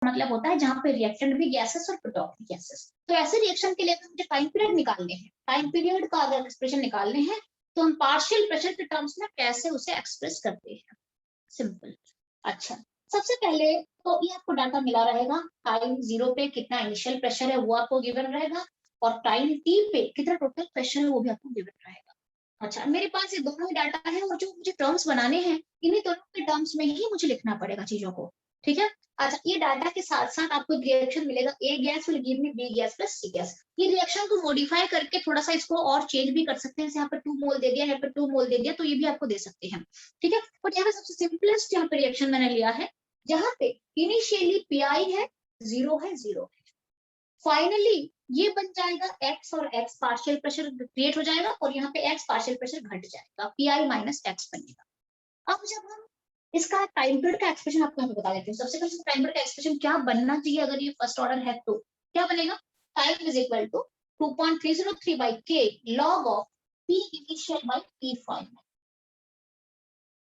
मतलब होता है जहां पे रिएक्टेंट भी गैसेस और प्रोडक्ट भी गैसेस। तो ऐसे रिएक्शन के लिए अगर मुझे टाइम पीरियड निकालने हैं, टाइम पीरियड का अगर एक्सप्रेशन निकालने हैं तो हम पार्शियल प्रेशर के टर्म्स में कैसे उसे एक्सप्रेस करते हैं। सिंपल। अच्छा, सबसे पहले तो ये आपको डाटा मिला रहेगा, टाइम 0 पे कितना इनिशियल प्रेशर है वो आपको गिवन रहेगा, और टाइम t पे कितना टोटल प्रेशर है वो भी आपको गिवन रहेगा। अच्छा, मेरे पास ये दोनों ही डाटा है और जो मुझे टर्म्स बनाने हैं इन्हीं दोनों के टर्म्स में ही मुझे लिखना पड़ेगा चीजों को। ठीक है। अच्छा, ये डाटा के साथ साथ आपको एक रिएक्शन मिलेगा, A gas will give me B gas plus C gas. ये रिएक्शन को मॉडिफाई करके थोड़ा सा इसको और चेंज भी कर सकते हैं, यहाँ पे 2 मोल दे दिया, यहाँ पे 2 मोल दे दिया, तो ये भी आपको दे सकते हैं। ठीक है। बट यहाँ पे सबसे सिंपलेस्ट यहाँ पे रिएक्शन मैंने लिया है जहां पे इनिशियली पीआई है, 0 है, 0 है, फाइनली ये बन जाएगा x, और x पार्शियल प्रेशर क्रिएट हो जाएगा और यहाँ पे x पार्शियल प्रेशर घट जाएगा, पीआई माइनस x बनेगा। अब जब हम इसका टाइम पीरियड का एक्सप्रेशन आपको यहाँ पे बता देते हैं। सबसे पहले टाइम पीरियड का एक्सप्रेशन क्या बनना चाहिए अगर ये फर्स्ट ऑर्डर है तो क्या बनेगा, time is equal to 2.303 by k log of p initial by p final।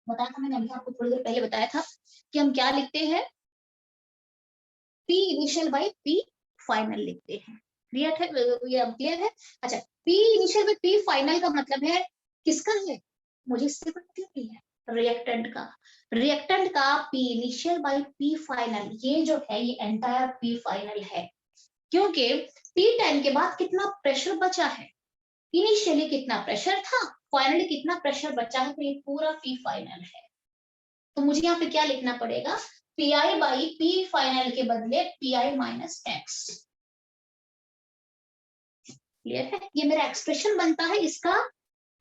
बताया था मैंने अभी आपको थोड़ी देर पहले बताया था कि हम क्या लिखते हैं, p initial by p final लिखते हैं। क्लियर है, ये अब क्लियर है। अच्छा, p initial by p final का मतलब है किसका है, मुझे इससे कोई मतलब नहीं है, रिएक्टेंट का। रिएक्टेंट का p initial by p final, ये जो है ये एंटायर p फाइनल है, क्योंकि T10 के बाद कितना प्रेशर बचा है, इनिशियली कितना प्रेशर था, फाइनली कितना प्रेशर बचा है, तो ये पूरा p फाइनल है। तो मुझे यहाँ पे क्या लिखना पड़ेगा, P I by P final के बदले P I minus x. Clear है, ये मेरा एक्सप्रेशन बनता है इसका।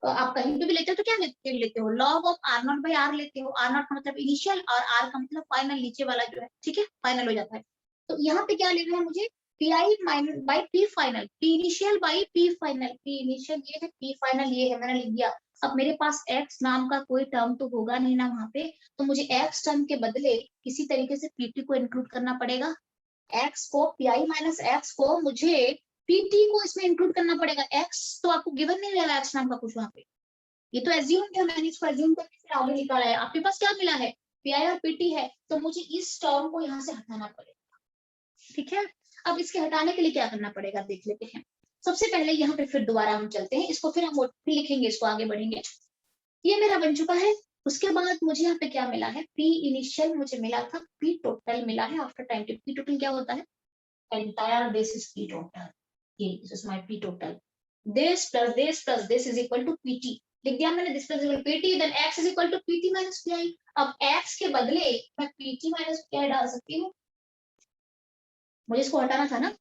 आप कहीं पे भी लेते हो तो क्या लेते हो, log of R not by R लेते हो, आर नॉट का मतलब इनिशियल और आर का मतलब फाइनल, नीचे वाला जो है, ठीक है, फाइनल हो जाता है। तो यहाँ पे क्या लेना है मुझे, P I minus by P final, P initial by P final, P initial ये है, पी फाइनल ये है, मैंने लिख दिया। अब मेरे पास x नाम का कोई टर्म तो होगा नहीं ना वहां पे, तो मुझे x टर्म के बदले किसी तरीके से pt को इंक्लूड करना पड़ेगा। x को pi माइनस एक्स को मुझे pt को इसमें इंक्लूड करना पड़ेगा। x तो आपको गिवन नहीं रहेगा x नाम का कुछ वहां पे, ये तो एज्यूम किया मैंने, इसको एज्यूम करके फिर आगे निकाला है। आपके पास क्या मिला है, पी और pt है, तो मुझे इस टर्म को यहाँ से हटाना पड़ेगा। ठीक है। अब इसके हटाने के लिए क्या करना पड़ेगा देख लेते हैं। सबसे पहले यहाँ पे फिर दोबारा हम चलते हैं, इसको फिर हम लिखेंगे, इसको आगे बढ़ेंगे। ये मेरा बन चुका है। उसके बाद मुझे यहाँ पे क्या मिला है, पी इनिशियल मुझे मिला था, पी टोटल मिला है आफ्टर टाइम। पी टोटल क्या होता है, entire this is P total, ये this is my P total, this plus this is equal to PT. लिख दिया मैंने, this plus PT, then X is equal to PT minus pi. अब X के बदले मैं पीटी माइनस पीआई डाल सकती हूँ, मुझे इसको हटाना था ना,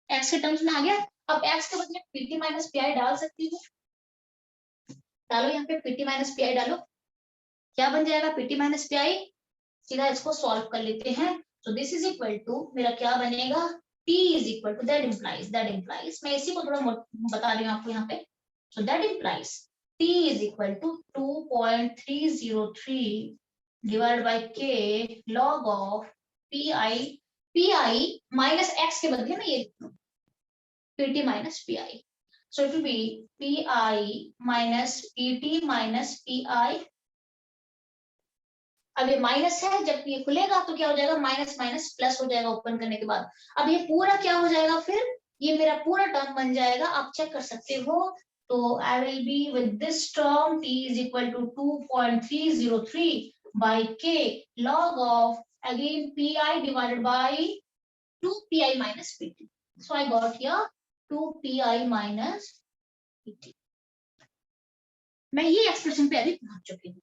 एक्स के टर्म्स में आ गया। अब एक्स के बदले पीटी माइनस पीआई डाल सकती हूँ, डालो यहाँ पे पीटी माइनस पीआई डालो, क्या बन जाएगा पीटी माइनस पीआई। सीधा इसको सॉल्व कर लेते हैं। तो दिस इज इक्वल टू मेरा क्या बनेगा, t is equal to that implies मैं इसी को थोड़ा बता रही हूँ आपको यहाँ पे। So that implies t is equal to 2.303 divide by k log of pi minus x के बदले में ये लिख दूं pt minus pi। So it will be pi minus pt minus pi। अब ये माइनस है, जब ये खुलेगा तो क्या हो जाएगा, माइनस माइनस प्लस हो जाएगा ओपन करने के बाद। अब ये पूरा क्या हो जाएगा, फिर ये मेरा पूरा टर्म बन जाएगा, आप चेक कर सकते हो। तो I will be with this term t is equal to 2.303 by k log of again pi divided by 2pi minus pt। So I got here 2pi minus pt। मैं ये एक्सप्रेशन पे अभी पहुंच चुकी हूँ।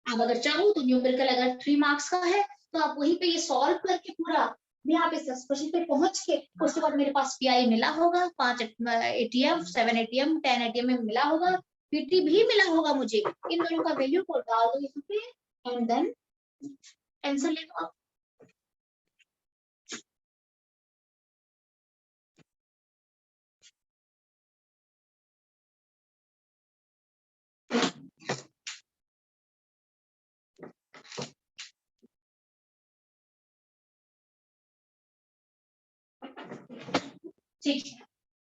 अब अगर चाहूँ तो न्यूमेरिकल अगर 3 मार्क्स का है तो आप वहीं पे ये सॉल्व करके पूरा यहाँ पे एक्सप्रेशन पे पहुंच के उसके बाद मेरे पास पीआई मिला होगा, 5 एटीएम 7 एटीएम 10 एटीएम में मिला होगा, पीटी भी मिला होगा मुझे। इन दोनों का वैल्यू को डाल दो यहाँ पे एंड देन आंसर ले लो आप। ठीक है।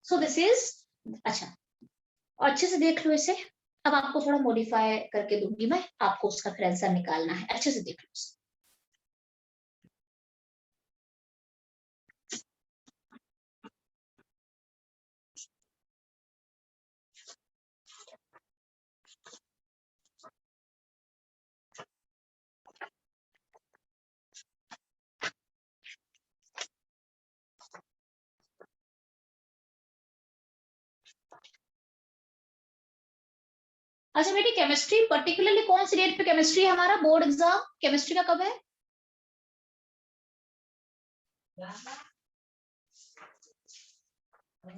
सो दिस इज, अच्छा अच्छे से देख लो इसे। अब आपको थोड़ा मॉडिफाई करके दूंगी मैं, आपको उसका फिर आंसर निकालना है, अच्छे से देख लो। अच्छा बेटी केमिस्ट्री पर्टिकुलरली कौन सी डेट पे केमिस्ट्री है हमारा बोर्ड एग्जाम केमिस्ट्री का कब है?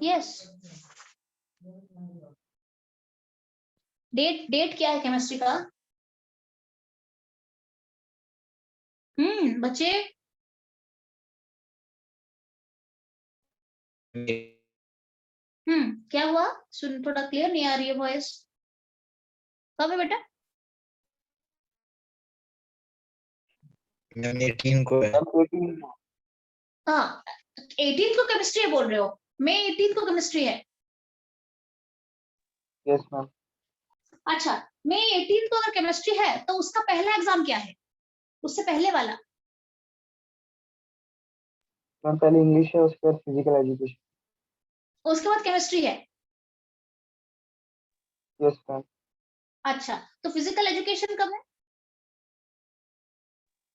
यस डेट क्या है केमिस्ट्री का? बच्चे क्या हुआ? सुन थोड़ा क्लियर नहीं आ रही है वॉइस। कब है बेटा? 18 को है। हाँ 18 को केमिस्ट्री बोल रहे हो? मई 18 को केमिस्ट्री है। Yes ma'am. अच्छा मई 18 को अगर केमिस्ट्री है तो उसका पहला एग्जाम क्या है उससे पहले वाला? मैम पहले इंग्लिश है उसके बाद फिजिकल एजुकेशन। उसके बाद केमिस्ट्री है। Yes ma'am. अच्छा तो फिजिकल एजुकेशन कब है?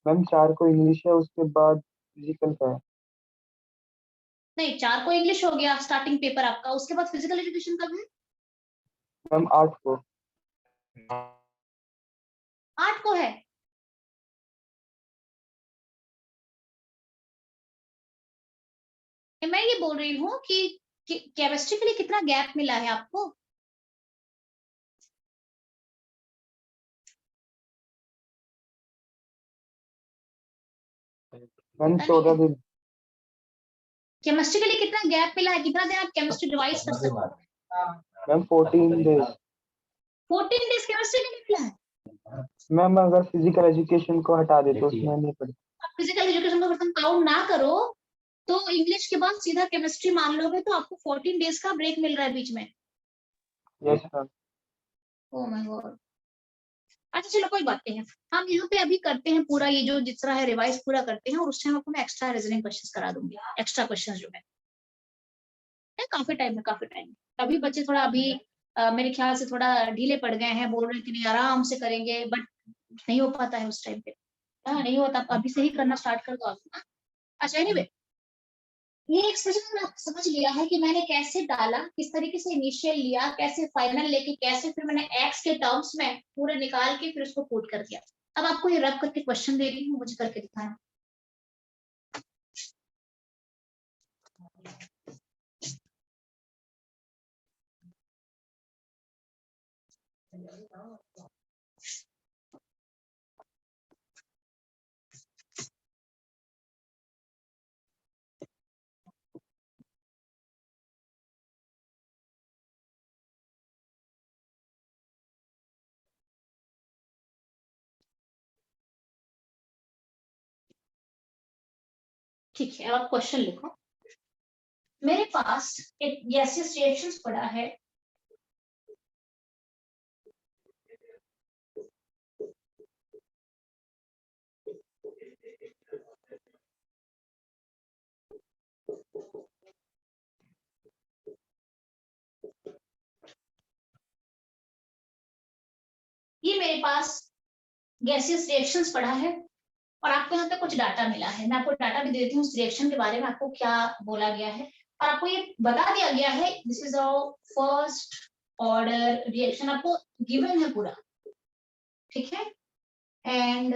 मैम 4 को इंग्लिश है उसके बाद फिजिकल का है। नहीं 4 को इंग्लिश हो गया स्टार्टिंग पेपर आपका उसके बाद फिजिकल एजुकेशन कब है? मैम 8 को। 8 को है। मैं ये बोल रही हूँ कि केमिस्ट्री के लिए कितना गैप मिला है आपको? मैम पता नहीं 14 है दिन। केमिस्ट्री के लिए कितना गैप मिला है कितना दिन आप केमिस्ट्री रिवाइज कर सकते हो? Ma'am 14 days. 14 डेज केमिस्ट्री के लिए मिला है। मैम अगर फिजिकल एजुकेशन को हटा दे तो उसमें नहीं पड़े। आप फिजिकल एजुकेशन को तुम काउंट ना करो तो इंग्लिश के बाद सीधा केमिस्ट्री मान लोगे तो आपको 14 डेज का ब्रेक मिल रहा है बीच में। Yes ma'am. Oh my God. अच्छा चलो कोई बात नहीं है। हम यहाँ पे अभी करते हैं पूरा ये जो जितना है रिवाइज पूरा करते हैं और उस टाइम आपको मैं एक्स्ट्रा रीजनिंग क्वेश्चंस करा दूंगी एक्स्ट्रा क्वेश्चंस जो है काफी टाइम है काफी टाइम। अभी बच्चे थोड़ा अभी मेरे ख्याल से थोड़ा ढीले पड़ गए हैं बोल रहे हैं कि नहीं आराम से करेंगे बट नहीं हो पाता है उस टाइम पे। हाँ नहीं होता अभी से ही करना स्टार्ट कर दो आप ना। अच्छा एनीवे ये एक्सप्रेशन मैंने समझ लिया है कि मैंने कैसे डाला किस तरीके से इनिशियल लिया कैसे फाइनल लेके कैसे फिर मैंने एक्स के टर्म्स में पूरे निकाल के फिर उसको पुट कर दिया। अब आपको ये रब करके क्वेश्चन दे रही हूँ मुझे करके दिखाना। ठीक है अब आप क्वेश्चन लिखो। मेरे पास एक गैसियस रिएक्शंस पड़ा है ये मेरे पास गैसियस रिएक्शंस पड़ा है और आपको यहाँ पे कुछ डाटा मिला है मैं आपको डाटा भी दे देती हूँ उस रिएक्शन के बारे में आपको क्या बोला गया है और आपको ये बता दिया गया है this is a first order reaction आपको गिवन है पूरा ठीक है एंड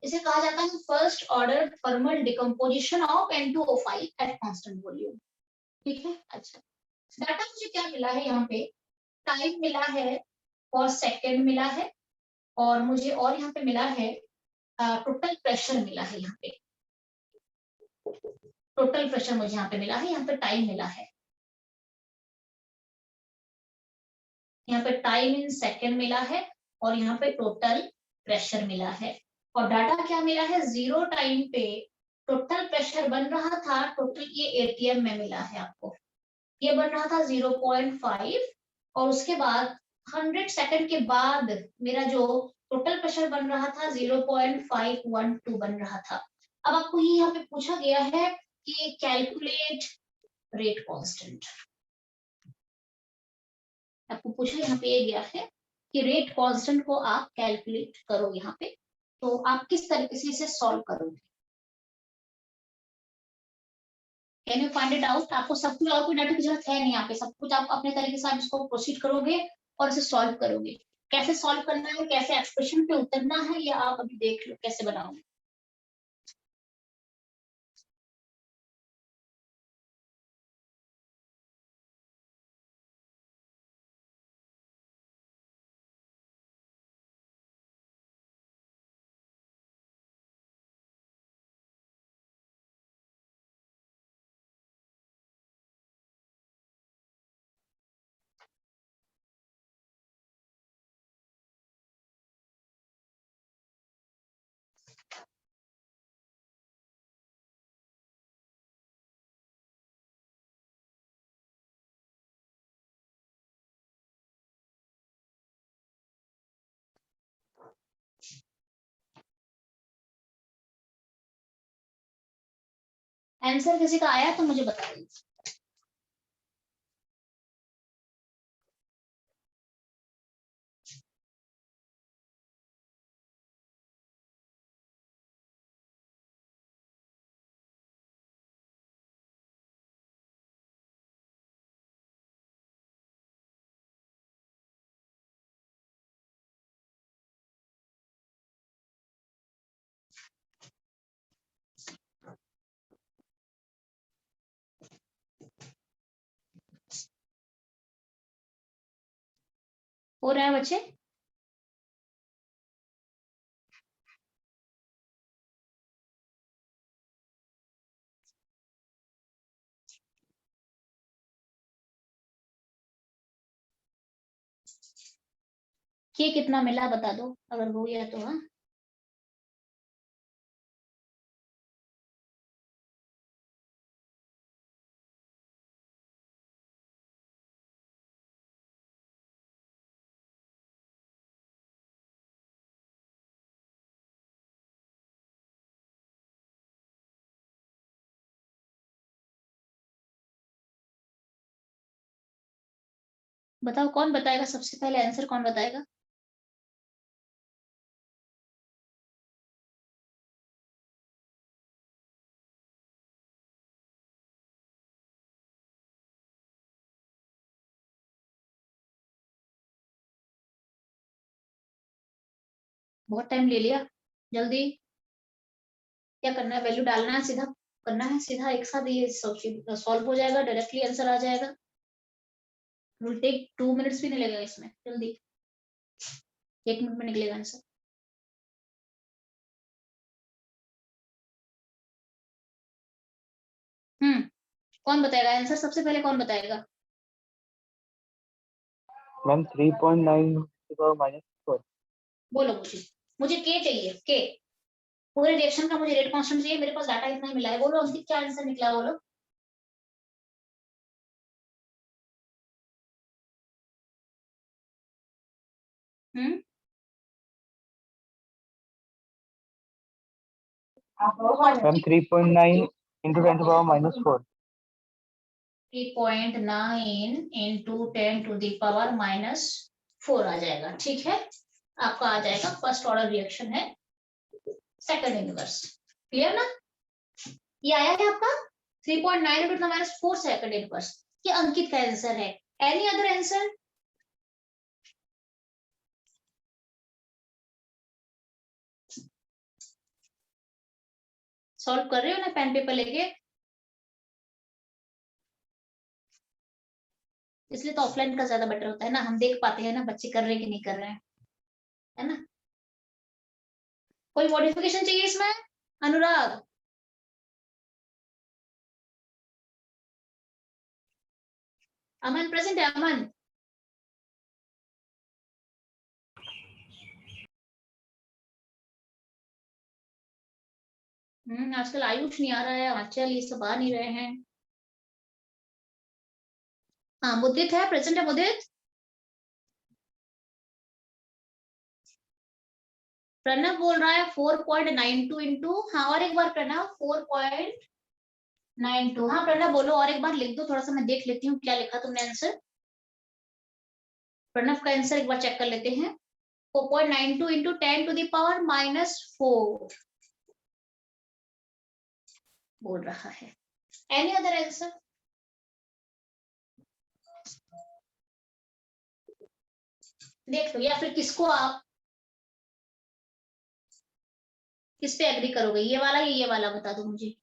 इसे कहा जाता है first order thermal decomposition of N2O5 at constant volume. ठीक है अच्छा डाटा मुझे क्या मिला है यहाँ पे टाइम मिला है और सेकेंड मिला है और मुझे और यहाँ पे मिला है टोटल प्रेशर मिला है यहाँ पे टोटल प्रेशर मुझे यहाँ पे मिला है यहाँ पे टाइम मिला है यहाँ पे टाइम इन सेकेंड मिला है और यहाँ पे टोटल प्रेशर मिला है और डाटा क्या मिला है जीरो टाइम पे टोटल प्रेशर बन रहा था टोटल ये एटीएम में मिला है आपको ये बन रहा था 0.5 और उसके बाद 100 सेकंड के बाद मेरा जो टोटल प्रेशर बन रहा था 0.512 बन रहा था। अब आपको ये यहाँ पे पूछा गया है कि कैलकुलेट रेट कांस्टेंट आपको पूछा यहाँ पे ये गया है कि रेट कांस्टेंट को आप कैलकुलेट करो यहाँ पे तो आप किस तरीके से इसे सॉल्व करोगे can you find it out आपको सब कुछ और कोई डाटा की जरूरत है नहीं यहाँ पे सब कुछ आप अपने तरीके से आप इसको प्रोसीड करोगे और इसे सॉल्व करोगे कैसे सॉल्व करना है, कैसे एक्सप्रेशन पे उतरना है, या आप अभी देख लो कैसे बनाओगे। आंसर किसी का आया तो मुझे बता दीजिए। हो रहा है बच्चे? ये कितना मिला बता दो अगर हो गया तो। हाँ, बताओ कौन बताएगा सबसे पहले आंसर, कौन बताएगा? बहुत टाइम ले लिया, जल्दी। क्या करना है, वैल्यू डालना है, सीधा करना है, सीधा एक साथ ये सॉल्व हो जाएगा, डायरेक्टली आंसर आ जाएगा। विल टेक 2 मिनट्स भी नहीं लगेगा इसमें, जल्दी 1 मिनट में निकलेगा आंसर। कौन बताएगा आंसर सबसे पहले, कौन बताएगा? मैम 3.9 बोलो मुझे के चाहिए, के पूरे रिएक्शन का मुझे रेट कांस्टेंट चाहिए, मेरे पास डाटा इतना ही मिला है। बोलो अंकित क्या आंसर निकला, बोलो। हम्म मैम 3.9 into 10⁻⁻4। 3.9 into 10⁻⁻4 आ जाएगा, ठीक है। आपका आ जाएगा, फर्स्ट ऑर्डर रिएक्शन है, सेकंड इनवर्स। क्लियर ना? ये आया है आपका 3.9 into 10⁻⁴ सेकंड इनवर्स। ये अंकित का आंसर है। Any other answer? सॉल्व कर रहे हो ना पेन पेपर लेके? इसलिए तो ऑफलाइन का ज्यादा बेटर होता है ना, हम देख पाते हैं ना बच्चे कर रहे हैं कि नहीं कर रहे हैं, है ना। कोई मॉडिफिकेशन चाहिए इसमें? अनुराग, अमन प्रेजेंट है? अमन, आजकल आयुष नहीं आ रहा है, आंचल ये सब आ नहीं रहे हैं। हाँ मुदित है, प्रेजेंट है मुदित। प्रणव बोल रहा है 4.92 इंटू, हाँ और एक बार प्रणव 4.92। हाँ प्रणव बोलो, और एक बार लिख दो, थोड़ा सा मैं देख लेती हूँ क्या लिखा तुमने आंसर। प्रणव का आंसर एक बार चेक कर लेते हैं। 4.92 इंटू 10⁻⁻4 बोल रहा है। Any other answer? देख लो, या फिर किसको आप किस पे एग्री करोगे, ये वाला या ये वाला, बता दो मुझे।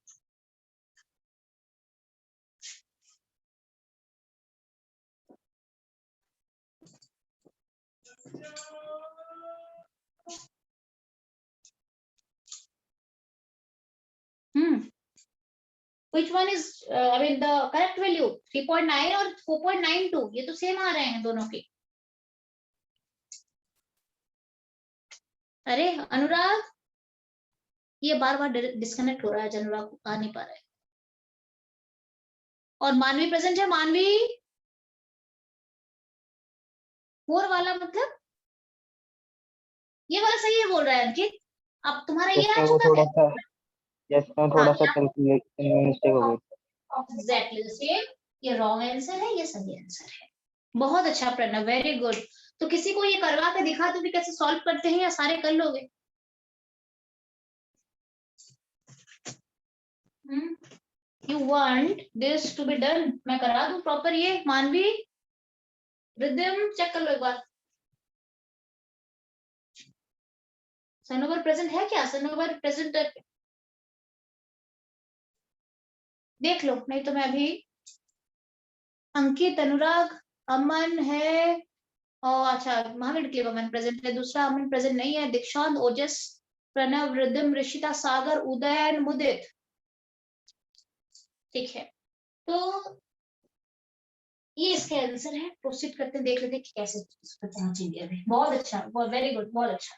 Which one is I mean the correct value 3.9 और 4.92, ये तो सेम आ रहे हैं दोनों के। अरे अनुराग, ये बार बार डिस्कनेक्ट हो रहा है, अनुराग आ नहीं पा रहा है। और मानवी प्रेजेंट है, मानवी 4 वाला मतलब ये वाला सही है बोल रहा है अंकित। अब तुम्हारा ये आ वो चुका थोड़ा है। सा थोड़ा सा मिस्टेक हो गई। एग्जैक्टली द सेम, ये रॉन्ग आंसर है, ये सही आंसर है। बहुत अच्छा प्रणव, वेरी गुड। तो किसी को ये करवा के दिखा दो कि कैसे सॉल्व करते हैं, या सारे कर लोगे? You want this to be done, मैं करा दूं प्रॉपर ये। मानवी रिदम चेक कर लो एक बार। सनोवर प्रेजेंट है क्या? सनोवर प्रेजेंट देख लो, नहीं तो मैं अभी। अंकित, अनुराग, अमन है, और अच्छा महावीर के अमन प्रेजेंट है, दूसरा अमन प्रेजेंट नहीं है। दीक्षांत, ओजस, प्रणव, रिदम, ऋषिता, सागर, उदयन, मुदित। ठीक है, तो ये इसके आंसर है। प्रोसीड करते हैं, देख लेते हैं कि कैसे इस पर पहुंचेंगे अभी। बहुत अच्छा, बहुत वेरी गुड, बहुत अच्छा।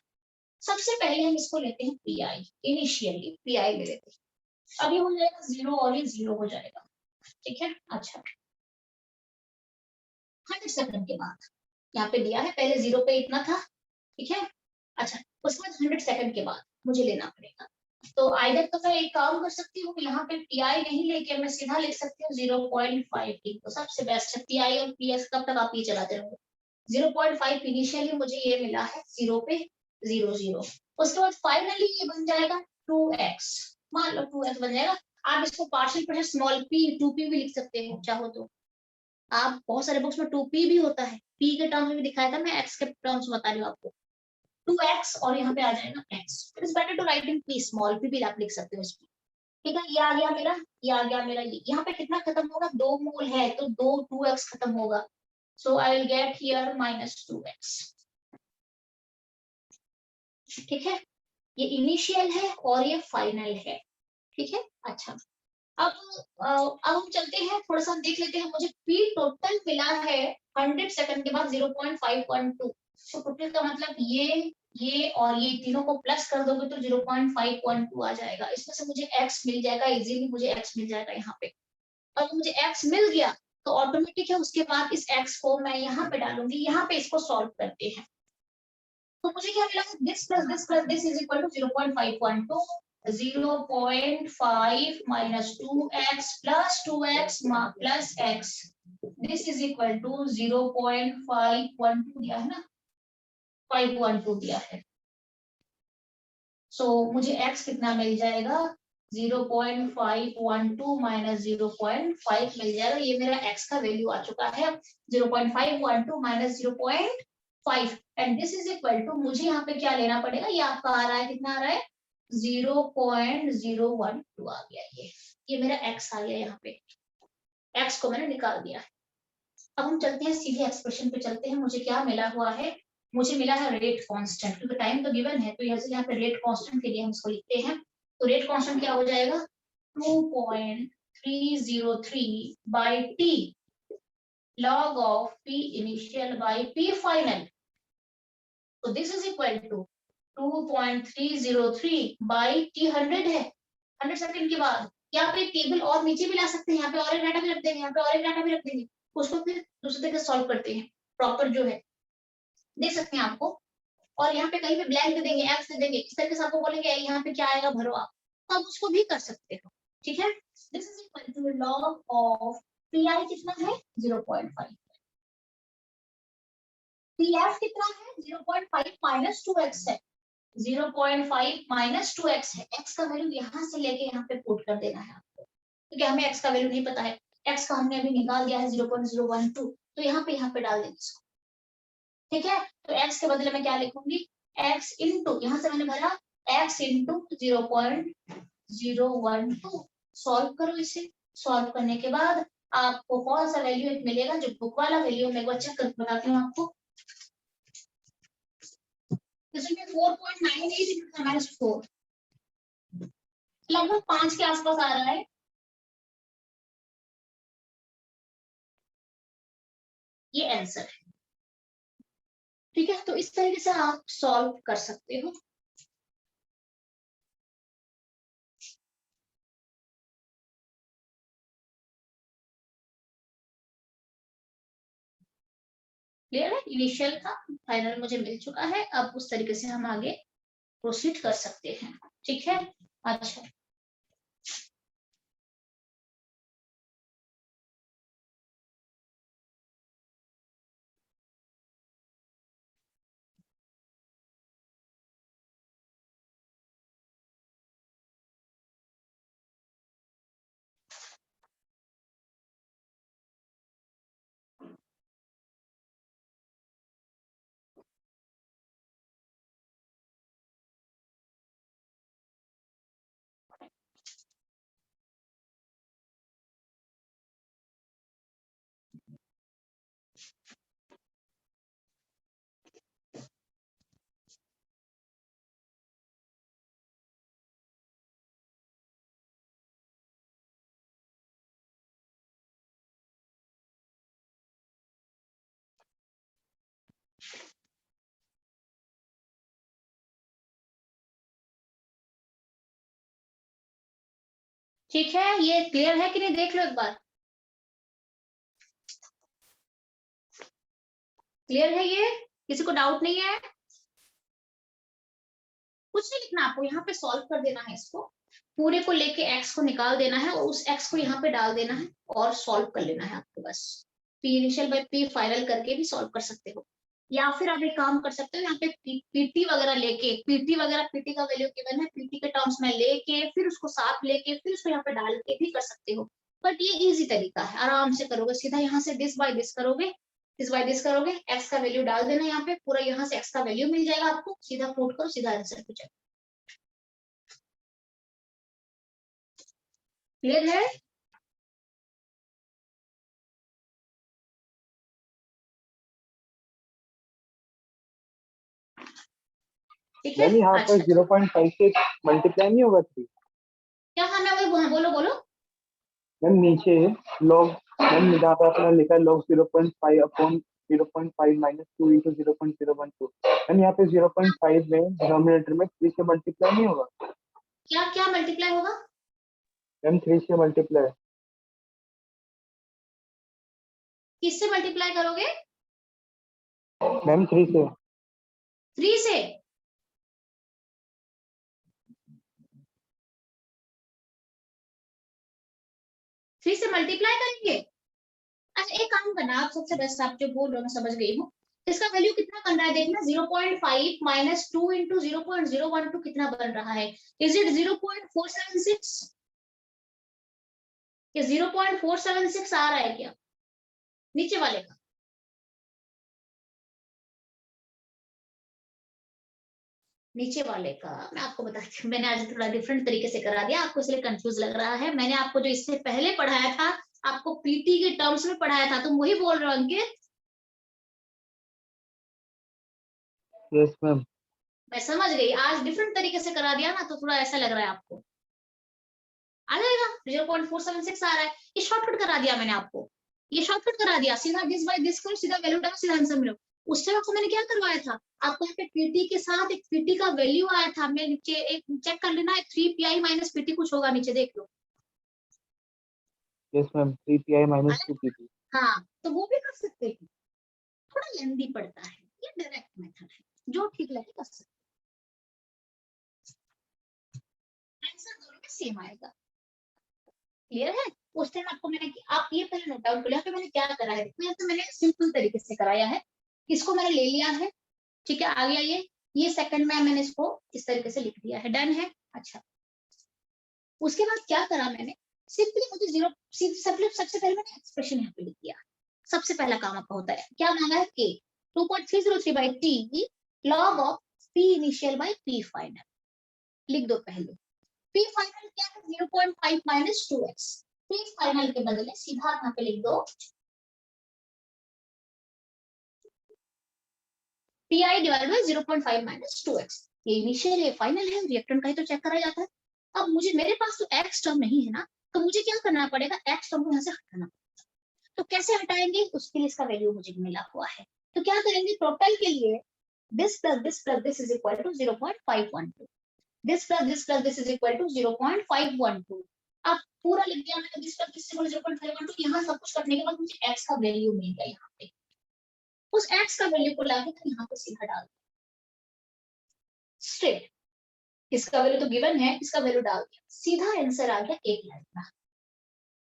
सबसे पहले हम इसको लेते हैं पीआई, इनिशियली पीआई ले लेते हैं। अब ये हो जाएगा 0 और ये 0 हो जाएगा। ठीक है, अच्छा 100 सेकंड के बाद यहाँ पे दिया है, पहले 0 पे इतना था। ठीक है, अच्छा उसके बाद 100 सेकंड के बाद मुझे लेना पड़ेगा। तो आइदर तो मैं एक काम कर सकती हूँ, यहाँ पे पीआई नहीं लेके मैं सीधा लिख सकती हूँ 0.5, तो सबसे बेस्ट है पीआई और पीएस। कब तक आप ये चलाते रहोगे? 0.5 इनिशियली मुझे ये मिला है 0 पे 0 0। उसके बाद फाइनली ये बन जाएगा 2x, मान लो 2x बन जाएगा। आप इसको partial pressure small p 2p भी लिख सकते हो चाहो तो। आप बहुत सारे बुक्स में 2p भी होता है, p के टर्म्स में भी दिखाया था, मैं x के टर्म्स में बता रही हूँ आपको। 2x और यहाँ पे आ जाएगा x। It is better to write in p, small p भी आप लिख सकते हो इसमें। ठीक है, ये आ गया मेरा, ये आ गया मेरा। ये यहाँ पे कितना खत्म होगा? 2 मोल है तो 2x खत्म होगा। So I will get here -2x। ठीक है, ये इनिशियल है और ये फाइनल है। ठीक है, अच्छा अब हम चलते हैं, थोड़ा सा देख लेते हैं। मुझे p टोटल मिला है 100 सेकंड के बाद 0.512। तो टोटल का मतलब ये और ये तीनों को प्लस कर दोगे तो 0.512 आ जाएगा। इसमें से मुझे x मिल जाएगा, इजीली मुझे x मिल जाएगा यहाँ पे। अब मुझे x मिल गया तो ऑटोमेटिक है, उसके बाद इस x को मैं यहाँ पे डालूंगी। यहाँ पे इसको सॉल्व करते हैं, तो मुझे क्या मिला? This plus this is equal to 0.512। 0.5 minus 2x plus 2x plus x, this is equal to 0.512 दिया है ना, 512 दिया है। सो मुझे x कितना मिल जाएगा? 0.512 minus 0.5 मिल जाएगा। ये मेरा x का वैल्यू आ चुका है 0.512 minus 0.5, and this is equal to, मुझे यहाँ पे क्या लेना पड़ेगा? ये आपका आ रहा है, कितना आ रहा है? 0.012 आ गया। ये मेरा x आ गया, यहाँ पे x को मैंने निकाल दिया। अब हम चलते हैं सीधे एक्सप्रेशन पे चलते हैं। मुझे क्या मिला हुआ है? मुझे मिला है रेट कांस्टेंट, क्योंकि टाइम तो गिवन है, तो यहाँ पे रेट कांस्टेंट के लिए हम इसको लिखते हैं। तो रेट कांस्टेंट क्या हो जाएगा? 2.303 by T log of p initial by p final, so this is equal to 2.303 by t 100 है। 100 सेकंड के बाद यहाँ पे टेबल और नीचे भी ला सकते हैं, यहाँ पे और एक डाटा भी रख देंगे, यहाँ पे और एक डाटा भी रख देंगे, उसको फिर दूसरे तरीके से सॉल्व करते हैं। प्रॉपर जो है देख सकते हैं आपको, और यहाँ पे कहीं पे ब्लैंक दे देंगे, एक्स दे देंगे, इस तरीके से आपको बोलेंगे यहाँ पे क्या आएगा भरो आप, तो आप उसको भी कर सकते हो। ठीक है, this is equal to log of P I कितना है? 0.5। पी एफ कितना है? 0.5 माइनस 2x है। 0.5 माइनस 2x है। x का वैल्यू यहाँ से लेके यहाँ पे पुट कर देना है आपको, क्योंकि हमें x का वैल्यू नहीं पता है। x का हमने अभी निकाल दिया है 0.012, तो यहाँ पे डाल देंगे इसको। ठीक है, तो x के बदले में क्या लिखूंगी, x इंटू, यहाँ से मैंने भरा x इंटू 0.012। सॉल्व करो इसे, सॉल्व करने के बाद आपको कौन सा वैल्यू मिलेगा, जो बुक वाला वैल्यू मैं चेक करके बताती हूँ आपको। इसमें 4.98 -4, लगभग 5 के आसपास आ रहा है। ये आंसर है। ठीक है, तो इस तरीके से आप सॉल्व कर सकते हो। क्लियर है, इनिशियल का फाइनल मुझे मिल चुका है, अब उस तरीके से हम आगे प्रोसीड कर सकते हैं। ठीक है, अच्छा ठीक है, ये क्लियर है कि नहीं, देख लो एक बार। क्लियर है ये, किसी को डाउट नहीं है? कुछ नहीं लिखना आपको, यहाँ पे सॉल्व कर देना है इसको, पूरे को लेके x को निकाल देना है और उस x को यहाँ पे डाल देना है और सॉल्व कर लेना है आपको बस। p initial by p final करके भी सॉल्व कर सकते हो, या फिर आप एक काम कर सकते हो, यहाँ पे पीटी वगैरह लेके, पीटी वगैरह, पीटी का वैल्यू गिवन है, पीटी के टर्म्स में लेके फिर उसको साथ लेके फिर उसको यहाँ पे डाल के भी कर सकते हो। बट ये इजी तरीका है, आराम से करोगे, सीधा यहाँ से दिस बाय दिस करोगे, दिस बाय दिस करोगे, x का वैल्यू डाल देना यहाँ पे, पूरा यहाँ से x का वैल्यू मिल जाएगा आपको, सीधा पुट करो, सीधा आंसर हो जाएगा। क्लियर है? ठीक है, मैम यहाँ पर अच्छा 0.5 से मल्टीप्लाई नहीं होगा 3? क्या हाँ मैं वही बोलो बोलो। मैम नीचे लॉग, मैम जहाँ पे आपने लिखा है log 0.5 upon 0.5 minus 2 into 0.012, ma'am यहाँ पे 0.5 में डिनोमिनेटर में 3 से मल्टीप्लाई नहीं होगा? क्या क्या मल्टीप्लाई होगा? मैम 3 से मल्टीप्लाई। किससे मल्टीप्लाई करोगे? मैम 3 से। 3 से? थ्री से मल्टीप्लाई करेंगे? अच्छा एक काम करना, आप सबसे बेस्ट, आप जो बोल रहे हो मैं समझ गई हूँ, इसका वैल्यू कितना बन रहा है देखना, 0.5 माइनस 2 इंटू 0.012 कितना बन रहा है, इज इट 0.476 या 0.476 आ रहा है क्या नीचे वाले का? नीचे वाले का मैं आपको बताती हूँ, मैंने आज थोड़ा डिफरेंट तरीके से करा दिया आपको, इसलिए कंफ्यूज लग रहा है। मैंने आपको जो इससे पहले पढ़ाया था, आपको पीटी के टर्म्स में पढ़ाया था, तुम वही बोल रहे हो अंकित? Yes ma'am. मैं समझ गई, आज डिफरेंट तरीके से करा दिया ना, तो थोड़ा ऐसा लग रहा है आपको। आ जाएगा, 0.476 आ रहा है, ये शॉर्टकट करा दिया मैंने आपको, ये शॉर्टकट करा दिया, सीधा दिस बाय दिस करो, सीधा वैल्यू डालो, सीधा आंसर मिलो। उस समय आपको मैंने क्या करवाया था, आपको यहाँ पे पीटी के साथ एक पीटी का वैल्यू आया था, मैं नीचे एक चेक कर लेना, 3 pi माइनस पीटी कुछ होगा नीचे, देख लो। Yes ma'am 3 pi minus 2 pt। हाँ, तो वो भी कर सकते हैं, थोड़ा लेंदी पड़ता है, ये डायरेक्ट मेथड है, जो ठीक लगे कर सकते, आंसर दोनों में सेम आएगा। क्लियर है? उस टाइम आपको मैंने, आप ये पहले नोट डाउन कर लिया, मैंने क्या करा है, देखो यहाँ पे मैंने सिंपल तरीके से कराया है, इसको मैंने ले लिया है, ठीक है, आ गया ये सेकंड में मैंने इसको इस तरीके से लिख दिया है, डन है। अच्छा उसके बाद क्या करा मैंने, सिंपली मुझे जीरो, सबसे पहले मैंने एक्सप्रेशन यहाँ पे लिख दिया, सबसे पहला काम आपका होता है, क्या मांगा है, के, 2.303 by t log of p initial by p final। लिख दो पहले p final क्या है 0.5 minus 2x। p final के बदले सीधा यहाँ पे लिख दो pi divide by 0.5 minus 2x। ये इनिशियल ये फाइनल है, रिएक्टेंट का ही तो चेक करा जाता है। अब मुझे मेरे पास तो x टर्म नहीं है ना, तो मुझे क्या करना पड़ेगा, x टर्म को यहाँ से हटाना। तो कैसे हटाएंगे, उसके लिए इसका वैल्यू मुझे मिला हुआ है। तो क्या करेंगे, टोटल के लिए this plus this is equal to 0.512, this plus this is equal to 0.512। अब पूरा लिख दिया मैंने, this plus this is equal to 0.512। यहाँ सब कुछ करने के बाद मुझे x का वैल्यू मिल गया। यहाँ पे उस x का वैल्यू को लाके तो यहाँ पे सीधा डाल स्ट्रेट, इसका वैल्यू तो गिवन है, इसका वैल्यू डाल दिया, सीधा आंसर आ गया 1 लाख का।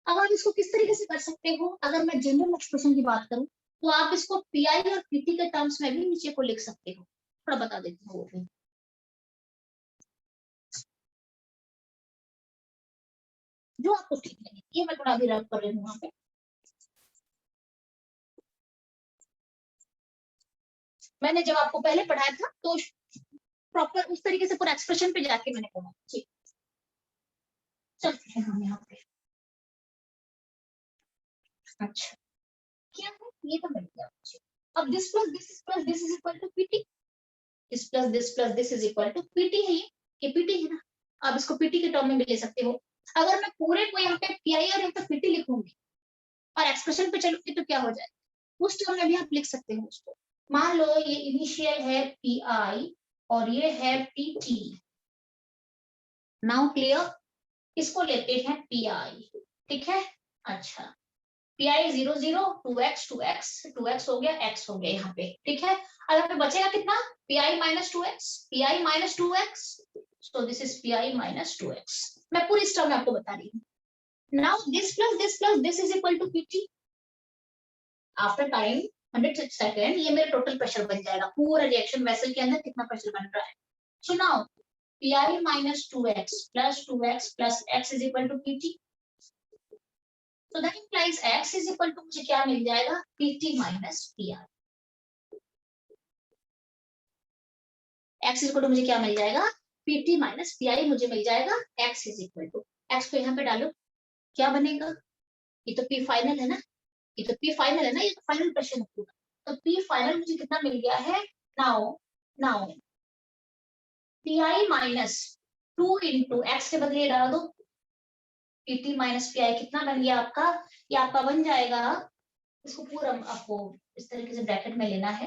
अब आप इसको किस तरीके से कर सकते हो, अगर मैं जनरल एक्सप्रेशन की बात करूं तो आप इसको पीआई और पीटी के टर्म्स में भी नीचे को लिख सकते हो। थोड़ा बता देती हूँ वो भी। जो आपको ठीक लगे, ये मैं थोड़ा अभी रब कर रही हूँ वहां पे। मैंने जब आपको पहले पढ़ाया था तो प्रॉपर उस तरीके से पूरा एक्सप्रेशन पे जाके मैंने पढ़ा। ठीक, चलते हैं हम यहाँ पे। अच्छा क्या है, ये तो मिल गया मुझे। अब this plus this is equal to PT, this plus this is equal to PT है। ये पीटी है ना, आप इसको पीटी के टर्म में भी ले सकते हो। अगर मैं पूरे को यहाँ पे पीआई और यहाँ पे पीटी लिखूंगी और एक्सप्रेशन पे चलूंगी तो क्या हो जाएगा, उस टर्म में भी आप लिख सकते हो उसको। मान लो ये इनिशियल है पीआई और ये है पीटी। नाउ क्लियर, इसको लेते हैं पीआई, ठीक है। अच्छा पीआई 0 0 2x 2x 2x हो गया, x हो गया यहाँ पे, ठीक है। अब यहाँ पे बचेगा कितना, PI minus 2x, PI minus 2x, so this is PI minus 2x। मैं पूरी स्टर्म में आपको बता रही हूँ। Now this plus this is equal to PT. After time 100 second ये मेरा टोटल प्रेशर बन जाएगा, पूरा रिएक्शन वेसल के अंदर कितना प्रेशर बन रहा है। So now pi minus 2x plus x is equal to pt। So that implies x is equal to मुझे क्या मिल जाएगा, pt minus pi। x is equal to मुझे क्या मिल जाएगा, pt minus pi मुझे मिल जाएगा। x is equal to, x को यहाँ पे डालो, क्या बनेगा, ये तो p फाइनल है ना, ये तो p फाइनल है ना, ये तो फाइनल प्रेशर है पूरा। तो p फाइनल मुझे कितना मिल गया है, now pi minus 2 into x के बदले डाल दो, pt माइनस पी आई कितना बन गया आपका, ये आपका बन जाएगा, इसको पूरा आपको इस तरीके से ब्रैकेट में लेना है,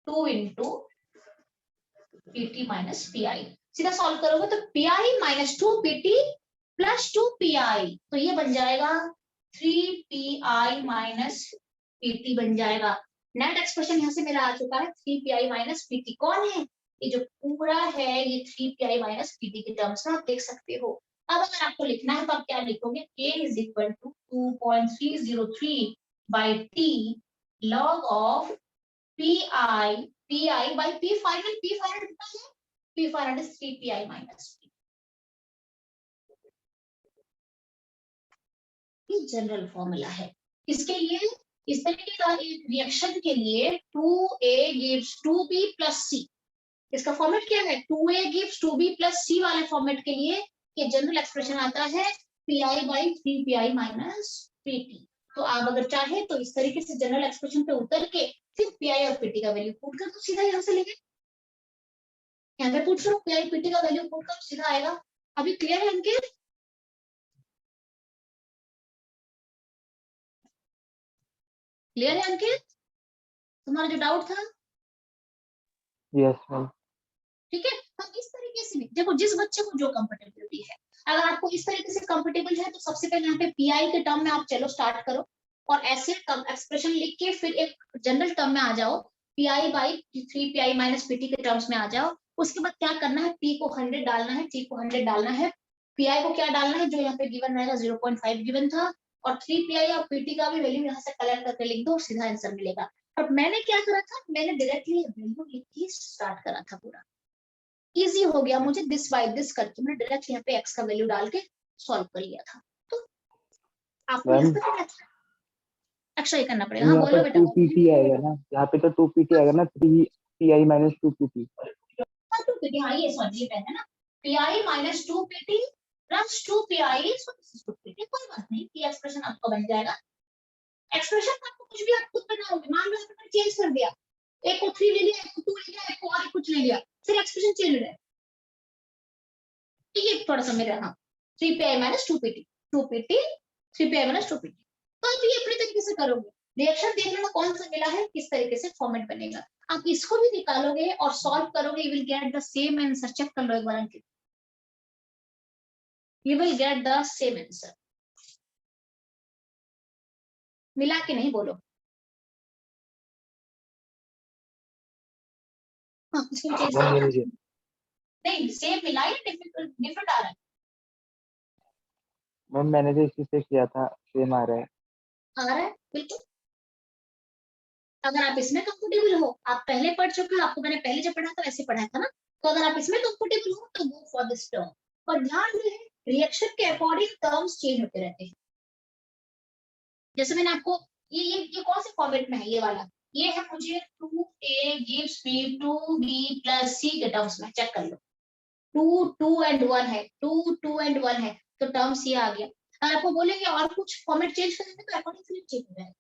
2 into pt minus P I. सीधा सॉल्व करोगे तो P I minus 2 pt plus 2 P I, तो ये बन जाएगा 3 पी आई माइनस pt बन जाएगा। नेट एक्सप्रेशन यहाँ से मेरा आ चुका है 3 पी आई माइनस pt। कौन है, ये जो पूरा है ये 3 पी आई माइनस pt के टर्म्स में आप देख सकते हो। अब अगर आपको लिखना है तो आप क्या लिखोगे, k is equal to 2.303 by t log of pi by p final। p final कितना है, p final is 3 pi minus p। ये जनरल फॉर्मूला है। इसके लिए इस तरीके का रिएक्शन के लिए 2a gives 2b plus c। इसका फॉर्मेट क्या है, 2a gives 2b plus c वाले फॉर्मेट के लिए ये जनरल एक्सप्रेशन आता है pi by 3 pi minus pt। तो आप अगर चाहे तो इस तरीके से जनरल एक्सप्रेशन पे उतर के फिर pi और pt का वैल्यू पुट कर तो सीधा यहाँ से लेंगे, यहाँ पे पुट करो pi pt का वैल्यू पुट करो सीधा आएगा। अभी क्लियर है अंकित, क्लियर है अंकित, तुम्हारा जो डाउट था। Yes ma'am. ठीक है, हम इस तरीके से भी देखो, जिस बच्चे को जो कंफर्टेबिलिटी है, अगर आपको इस तरीके से कंफर्टेबल है तो सबसे पहले यहाँ पे पीआई के टर्म में आप चलो स्टार्ट करो और ऐसे एक्सप्रेशन लिख के फिर एक जनरल टर्म में आ जाओ, pi by 3 pi minus PT के टर्म्स में आ जाओ। उसके बाद क्या करना है, पी को 100 डालना है, टी को 100 डालना है, पीआई को क्या डालना है, जो यहाँ पे गिवन रहेगा 0.5 गिवन था, और 3 पीआई और पीटी का भी वैल्यू यहाँ से कलेक्ट करके लिख दो, सीधा आंसर मिलेगा। और मैंने क्या करा था, मैंने डायरेक्टली वैल्यू लिख के स्टार्ट करा था, पूरा इजी हो गया मुझे, दिस बाय दिस करके मैंने डायरेक्ट यहाँ पे x का वैल्यू डाल के सॉल्व कर लिया था। तो आपको एक्स्ट्रा ही करना पड़ेगा। हाँ यहाँ बोलो पर बेटा। 2pt आएगा ना, यहाँ पे तो 2pt आएगा ना, 3pi माइनस 2pt। हाँ 2pt, हाँ ये सॉरी ये है ना, pi minus 2pt plus 2pi, कोई बात नहीं, ये एक्सप्रेशन आपका बन जाएगा। एक्सप्रेशन आपको कुछ भी आप खुद बनाओगे, मान लो आपने चेंज कर दिया, एक को 3 ले लिया, एक को 2 ले लिया, एक को और कुछ ले लिया, फिर एक्सप्रेशन चेंज हो जाए। ये थोड़ा सा मेरा, हाँ 3pi minus 2pt, 2pt 3pi minus 2pt। तो आप ये अपने तरीके से करोगे, रिएक्शन देख लेना कौन सा मिला है, किस तरीके से फॉर्मेट बनेगा। आप इसको भी निकालोगे और सॉल्व करोगे, you will get the same answer. Check कर लो एक बार Ankit, you will get the same answer. मिला के नहीं बोलो। हाँ इसको चेंज मैम ये लीजिए, नहीं, सेम मिला है, डिफरेंट डिफरेंट आ रहा है। मैम मैंने जो इसी से किया था सेम आ रहा है। आ रहा है बिल्कुल। अगर आप इसमें कंफर्टेबल हो, आप पहले पढ़ चुके हो, आपको मैंने पहले जब पढ़ा था वैसे पढ़ाया था ना, तो अगर आप इसमें कंफर्टेबल हो तो गो फॉर दिस टर्म। और ध्यान रहे रिएक्शन के अकॉर्डिंग टर्म्स चेंज होते रहते हैं। जैसे मैंने आपको ये कौन से फॉर्मेट में है, ये वाला, ये है मुझे 2a gives b 2b plus c के टर्म्स में। चेक कर लो, 2 and 1 है, 2 and 1 है, तो टर्म्स ये आ गया। अगर आपको बोलेंगे और कुछ फॉर्मेट चेंज करेंगे तो अकॉर्डिंग फिर चेंज हो जाएगा।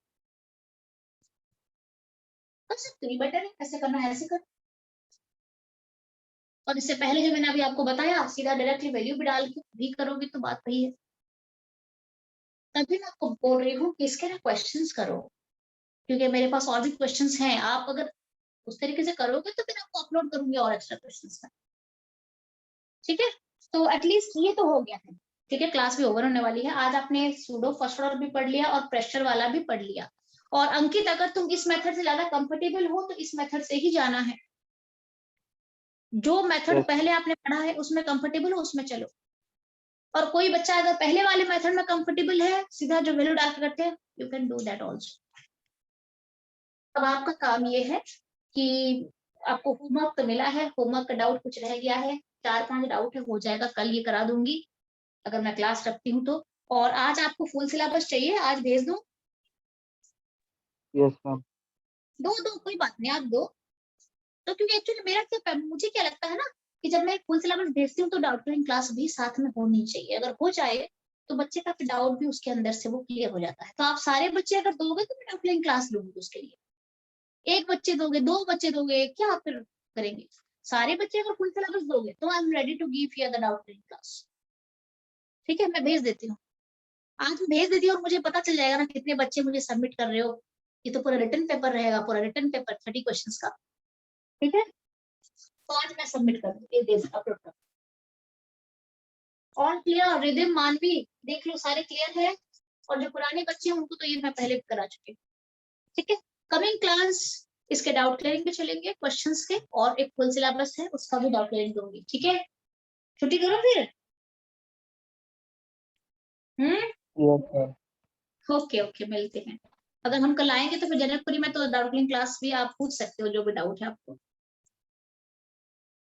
कर सकते हो, बेटर है ऐसे करना है, ऐसे कर। और इससे पहले जो मैंने अभी आपको बताया, आप सीधा डायरेक्टली वैल्यू भी डाल के भी करोगे तो बात वही है। तभी मैं आपको बोल रही हूँ कि इसके ना क्वेश्चंस करो, क्योंकि मेरे पास और भी क्वेश्चंस हैं। आप अगर उस तरीके से करोगे तो फिर आपको अपलोड करूंगी और एक्स्ट्रा क्वेश्चंस में, ठीक है। तो एटलीस्ट ये तो हो गया है, ठीक है। क्लास भी ओवर होने वाली है। आज आपने सूडो फर्स्ट ऑर्डर भी पढ़ लिया और प्रेशर वाला भी पढ़ लिया। और अंकित, अगर तुम इस मेथड से ज्यादा कंफर्टेबल हो तो इस मेथड से ही जाना है। जो मेथड Yes, पहले आपने पढ़ा है उसमें कंफर्टेबल हो उसमें चलो। और कोई बच्चा अगर पहले वाले मेथड में कंफर्टेबल है, सीधा जो वैल्यू डाल के करते हैं, you can do that also. अब आपका काम ये है कि आपको होमवर्क तो मिला है, होमवर्क का डाउट कुछ रह गया है, 4-5 डाउट है, हो जाएगा, कल ये करा दूंगी अगर मैं क्लास रखती हूँ तो। और आज आपको फुल सिलेबस चाहिए, आज भेज दूं? yes ma'am. दो कोई बात नहीं, आप दो। तो क्योंकि एक्चुअली मेरा क्या, मुझे क्या लगता है ना कि जब मैं फुल सिलेबस भेजती हूँ तो डाउटलिंग क्लास भी साथ में होनी चाहिए। अगर हो जाए तो बच्चे का डाउट भी उसके अंदर से वो क्लियर हो जाता है। तो आप सारे बच्चे अगर दोगे तो मैं डाउटलिंग क्लास लूंगी उसके लिए। एक बच्चे दोगे, 2 बच्चे दोगे, क्या आप फिर करेंगे? सारे बच्चे अगर फुल सिलेबस दोगे तो I am ready to give you the doubting class. ठीक है, मैं भेज देती हूँ, आज मैं भेज देती हूँ और मुझे पता चल जाएगा ना कितने बच्चे मुझे सबमिट कर रहे हो। ये तो पूरा रिटन पेपर रहेगा, पूरा रिटन पेपर 30 क्वेश्चंस का, ठीक है। तो आज मैं सबमिट कर दूँ, ये दे अपलोड कर। All clear? रिदिम, मानवी, देख लो सारे क्लियर है। और जो पुराने बच्चे हैं उनको तो ये मैं पहले करा चुकी हूँ, ठीक है। कमिंग क्लास इसके डाउट क्लियरिंग पे चलेंगे, क्वेश्चंस के, और एक फुल सिलेबस है उसका भी डाउट क्लियरिंग दूंगी, ठीक है। छुट्टी करो फिर। yes ma'am. ओके ओके, मिलते हैं। अगर हम कल आएंगे तो फिर जनकपुरी में तो डाउट क्लियरिंग क्लास भी आप पूछ सकते हो, जो भी डाउट है आपको।